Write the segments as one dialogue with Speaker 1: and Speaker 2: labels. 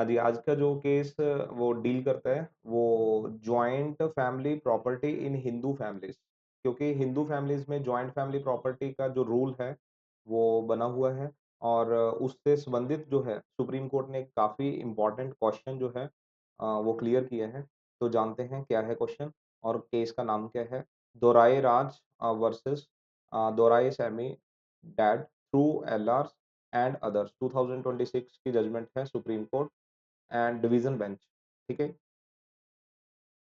Speaker 1: हाँ जी, आज का जो केस वो डील करता है, वो joint family property in Hindu families. क्योंकि हिंदू फैमिलीज़ में जॉइंट फैमिली प्रॉपर्टी का जो रूल है, वो बना हुआ है और उससे संबंधित जो है, सुप्रीम कोर्ट ने काफ़ी इम्पोर्टेंट क्वेश्चन जो है वो क्लियर किया है। तो जानते हैं क्या है क्वेश्चन और केस का नाम क्या है? Dorai Raj versus Dorai Sami dead through L R and others 2026 की जजमेंट है Supreme Court and division bench, ठीक है?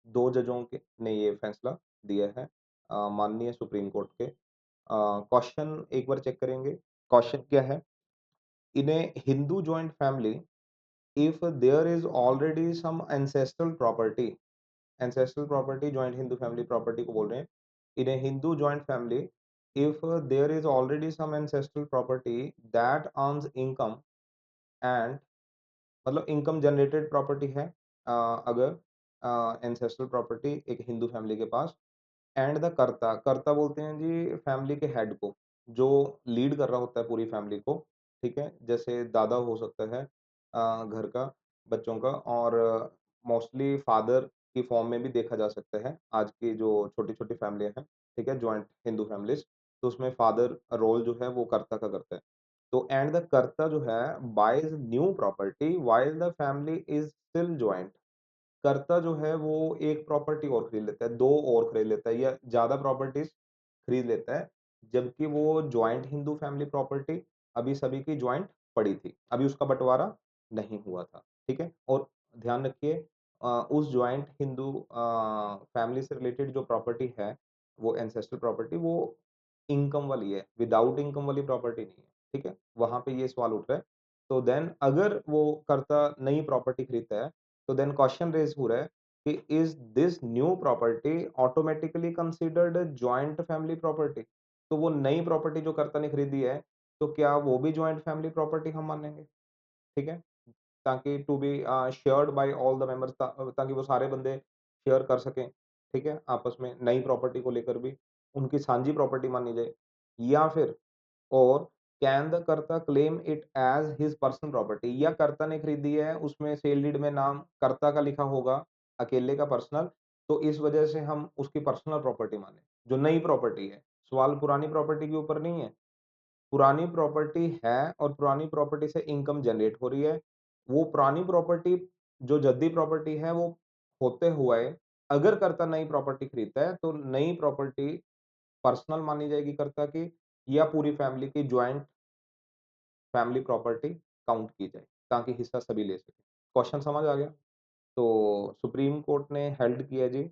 Speaker 1: 2 जजों के ने ये फैसला दिया है माननीय सुप्रीम कोर्ट के। क्वेश्चन एक बार चेक करेंगे, क्वेश्चन क्या है? In a Hindu joint family, if there is already some ancestral property joint Hindu family property को बोल रहे हैं। In a Hindu joint family, if there is already some ancestral property that earns income and मतलब income generated property है अगर ancestral property एक Hindu family के पास and the कर्ता कर्ता बोलते हैं जी फैमिली के हेड को जो लीड कर रहा होता है पूरी फैमिली को ठीक है जैसे दादा हो सकता है घर का बच्चों का और मोस्टली फादर की फॉर्म में भी देखा जा सकता है आज की जो छोटी छोटी फैमिलियां हैं ठीक है जॉइंट हिंदू फैमिलीज तो उसमें फादर रोल जो है वो कर्ता का करता है तो एंड द कर्ता जो है buys new property while the family is still joint karta जो है वो एक प्रॉपर्टी और खरीद लेता है, 2 और खरीद लेता है या ज़्यादा प्रॉपर्टीज़ खरीद लेता है, जबकि वो जॉइंट हिंदू फैमिली प्रॉपर्टी अभी सभी की जॉइंट पड़ी थी। अभी उसका बँटवारा नहीं हुआ था, ठीक है? और ध्यान रखिए उस जॉइंट हिंदू फैमिली से रिलेटेड जो प्रॉपर्टी है, वो एंसेस्टल प्रॉपर्टी वो इनकम वाली है, विदाउट इनकम वाली प्रॉपर्टी नहीं है, ठीक है? वहाँ पे ये सवाल उठ रहा है। तो देन अगर वो कर्ता नई प्रॉपर्टी खरीदता है तो देन क्वेश्चन रेज़ हो रहा है कि is this new property automatically considered joint family property? तो वो नई प्रॉपर्टी जो कर्ता ने खरीदी है, तो क्या वो भी जॉइंट फैमिली प्रॉपर्टी हम मानेंगे? ठीक है? ताकि to be shared by all the members ताकि वो सारे बंदे शेयर कर सकें, ठीक है? आपस में नई प्रॉपर्टी को लेकर भी उनकी सांझी प्रॉपर्टी मानी जाए या फिर और कैन द कर्ता claim it as his personal property या कर्ता ने खरीदी है, उसमें सेल डीड में नाम कर्ता का लिखा होगा, अकेले का पर्सनल, तो इस वजह से हम उसकी पर्सनल प्रॉपर्टी माने, जो नई प्रॉपर्टी है। सवाल पुरानी प्रॉपर्टी के ऊपर नहीं है। पुरानी प्रॉपर्टी है और पुरानी प्रॉपर्टी से इनकम जनरेट हो रही है। वो पुरानी प्रॉपर्टी जो जद्दी प्रॉपर्टी है, वो होते हुए अगर कर्ता नई प्रॉपर्टी खरीदता है, तो नई प्रॉपर्टी पर्सनल मानी जाएगी कर्ता की या पूरी फैमिली की जॉइंट फैमिली प्रॉपर्टी काउंट की जाए, ताकि हिस्सा सभी ले सकें। क्वेश्चन समझ आ गया? तो सुप्रीम कोर्ट ने हेल्ड किया जी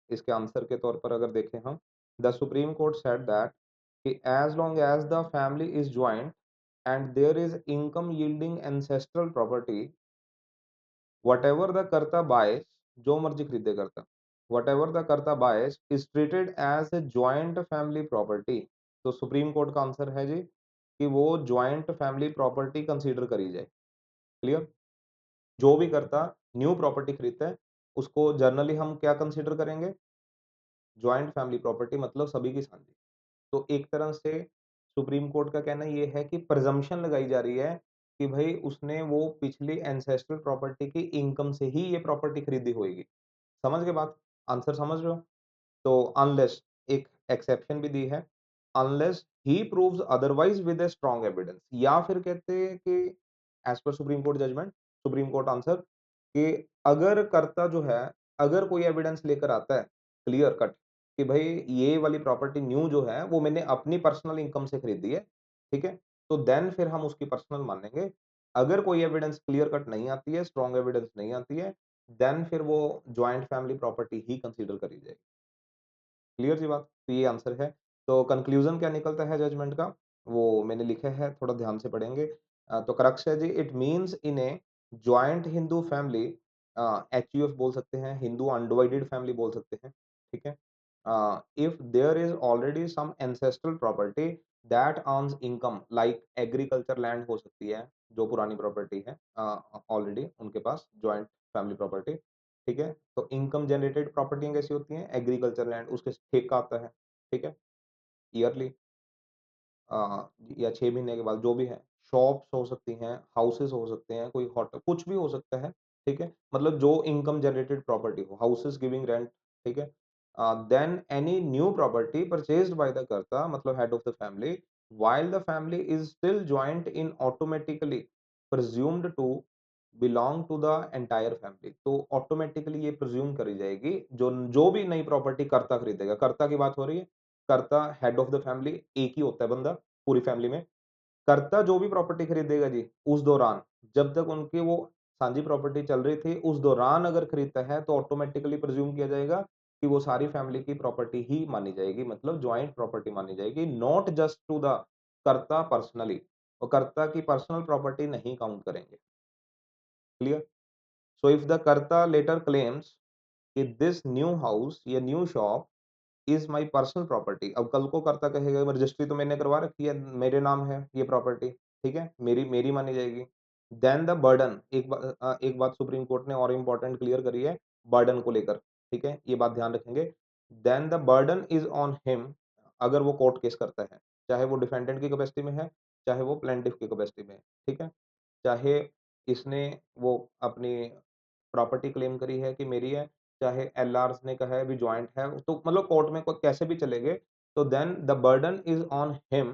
Speaker 1: इसके आंसर के तौर पर अगर देखें हम, the Supreme Court said that कि as long as the family is joint and there is income yielding ancestral property, whatever the karta buys जो मर्ज़ी खरीदे karta, whatever the karta buys is treated as a joint family property. तो Supreme Court का answer है जी कि वो जॉइंट फैमिली प्रॉपर्टी कंसीडर करी जाए। क्लियर? जो भी कर्ता न्यू प्रॉपर्टी खरीदता है, उसको जनरली हम क्या कंसीडर करेंगे? जॉइंट फैमिली प्रॉपर्टी मतलब सभी की सांझी। तो एक तरह से सुप्रीम कोर्ट का कहना ये है कि प्रिज़म्पशन लगाई जा रही है कि भई उसने वो पिछली एंसेस्ट्रल प्रॉपर्टी की इनकम से ही ये प्रॉपर्टी खरीदी होएगी। समझ गए बात? आंसर समझ रहे हो? तो अनलेस एक एक्सेप्शन भी दी है, unless he proves otherwise with a strong evidence या फिर कहते हैं कि as per Supreme Court judgment, Supreme Court answer कि अगर कर्ता जो है, अगर कोई एविडेंस लेकर आता है क्लियर कट कि भई ये वाली प्रॉपर्टी न्यू जो है वो मैंने अपनी पर्सनल इनकम से खरीदी है, ठीक है? तो देन फिर हम उसकी पर्सनल मानेंगे। अगर कोई एविडेंस क्लियर कट नहीं आती है, स्ट्रॉन्ग एविडेंस नहीं आती है, देन फिर वो जॉइंट फैमिली प्रॉपर्टी ही कंसीडर करी जाएगी। क्लियर सी बात? तो ये आंसर है। तो कन्क्लूज़न क्या निकलता है जजमेंट का? वो मैंने लिखा है, थोड़ा ध्यान से पढ़ेंगे। तो क्रक्स है जी, it means in a joint Hindu family HUF बोल सकते हैं, हिंदू अनडिवाइडेड फैमिली बोल सकते हैं, ठीक है? If there is already some ancestral property that earns income like agriculture land हो सकती है, जो पुरानी प्रॉपर्टी है ऑलरेडी उनके पास जॉइंट फैमिली प्रॉपर्टी, ठीक है? तो इनकम जनरेटेड प्रॉपर्टियाँ कैसी होती हैं? एग्रीकल्चर लैंड उसके ठेका आता है, ठीक है? ईयरली या 6 महीने के बाद जो भी है, शॉप्स हो सकती हैं, हाउसेज़ हो सकते हैं, कोई होटल कुछ भी हो सकता है, ठीक है? मतलब जो इनकम जनरेटेड प्रॉपर्टी हो, हाउसेज़ गिविंग रेंट, ठीक है? Then any new property purchased by the karta मतलब head of the family, while the family is still joint in automatically presumed to belong to the entire family. तो automatically ये presume करी जाएगी, जो जो भी नई प्रॉपर्टी कर्ता खरीदेगा, कर्ता की बात हो रही है, कर्ता हेड ऑफ द फैमिली एक ही होता है बंदा पूरी फैमिली में। कर्ता जो भी प्रॉपर्टी खरीदेगा जी, उस दौरान जब तक उनकी वो सांझी प्रॉपर्टी चल रही थी, उस दौरान अगर खरीदता है तो ऑटोमैटिकली प्रिज्यूम किया जाएगा कि वो सारी फैमिली की प्रॉपर्टी ही मानी जाएगी, मतलब जॉइंट प्रॉपर्टी मानी जाएगी, नॉट जस्ट टू द कर्ता पर्सनली। और कर्ता की पर्सनल प्रॉपर्टी नहीं काउंट करेंगे। क्लियर? सो इफ द कर्ता लेटर क्लेम्स कि दिस न्यू हाउस या new shop is my personal property. अब कल को कर्ता कहेगा रजिस्ट्री तो मैंने करवा रखी है, मेरे नाम है ये प्रॉपर्टी, ठीक है? मेरी मेरी मानी जाएगी। देन द बर्डन एक बात सुप्रीम कोर्ट ने और इम्पोर्टेंट क्लियर करी है बर्डन को लेकर, ठीक है? ये बात ध्यान रखेंगे। Then the burden is on him अगर वो कोर्ट केस करता है, चाहे वो डिफेंडेंट की कैपेसिटी में है, चाहे वो प्लेंटिफ की कैपेसिटी में है, ठीक है? चाहे इसने वो अपनी प्रॉपर्टी क्लेम करी है कि मेरी है, चाहे एलआर्स ने कहा है भी जॉइंट है, तो मतलब कोर्ट में कोई कैसे भी चले गए, तो then the burden is on him,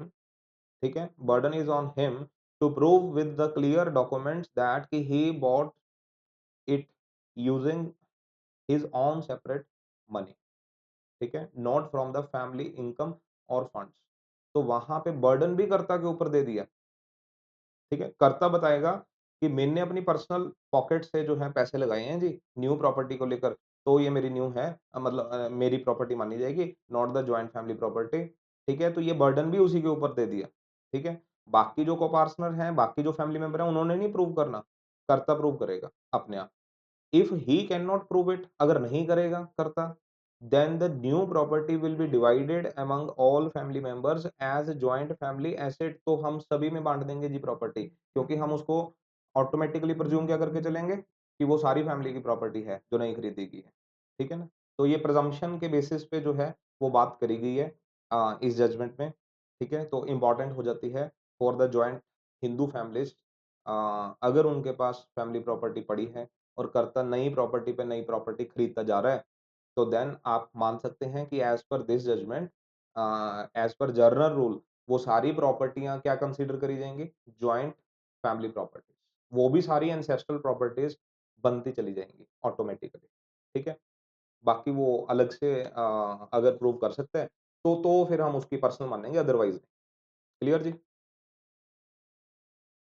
Speaker 1: ठीक है? Burden is on him to prove with the clear documents that कि he bought it using his own separate money, ठीक है? Not from the family income और फंड्स। तो वहाँ पे burden भी कर्ता के ऊपर दे दिया। ठीक है? कर्ता बताएगा कि मैंने अपनी पर्सनल पॉकेट से जो है पैसे लगाए हैं जी, न्यू प्रॉपर्टी को लेकर, तो ये मेरी न्यू है मतलब मेरी प्रॉपर्टी मानी जाएगी, not the joint family property. ठीक है? तो ये बर्डन भी उसी के ऊपर दे दिया। ठीक है? बाकी जो को-पार्टनर हैं, बाकी जो फैमिली मेंबर हैं, उन्होंने नहीं प्रूव करना, कर्ता प्रूव करेगा अपने आप। If he can not prove it अगर नहीं करेगा करता then the new property will be divided among all family members as joint family asset तो हम सभी में बांट देंगे जी प्रॉपर्टी क्योंकि हम उसको ऑटोमेटिकली प्रिज्यूम क्या करके चलेंगे कि वो सारी फैमिली की प्रॉपर्टी है जो नहीं खरीदी गई है ठीक है ना तो ये प्रजम्पशन के बेसिस पे जो है वो बात करी गई है इस जजमेंट में ठीक है तो इंपॉर्टेंट हो जाती है for the joint Hindu families अगर उनके पास फैमिली प्रॉपर्टी पड़ी है और कर्ता नई प्रॉपर्टी पे नई प्रॉपर्टी खरीदता जा रहा है, तो देन आप मान सकते हैं कि as per this judgment as per general rule वो सारी प्रॉपर्टियाँ क्या कंसीडर करी जाएँगी? Joint family properties. वो भी सारी एंसेस्ट्रल प्रॉपर्टीज़ बनती चली जाएँगी ऑटोमैटिकली, ठीक है? बाकी वो अलग से अगर प्रूव कर सकता है, तो फिर हम उसकी पर्सनल मानेंगे अदरवाइज़ नहीं। क्लियर जी?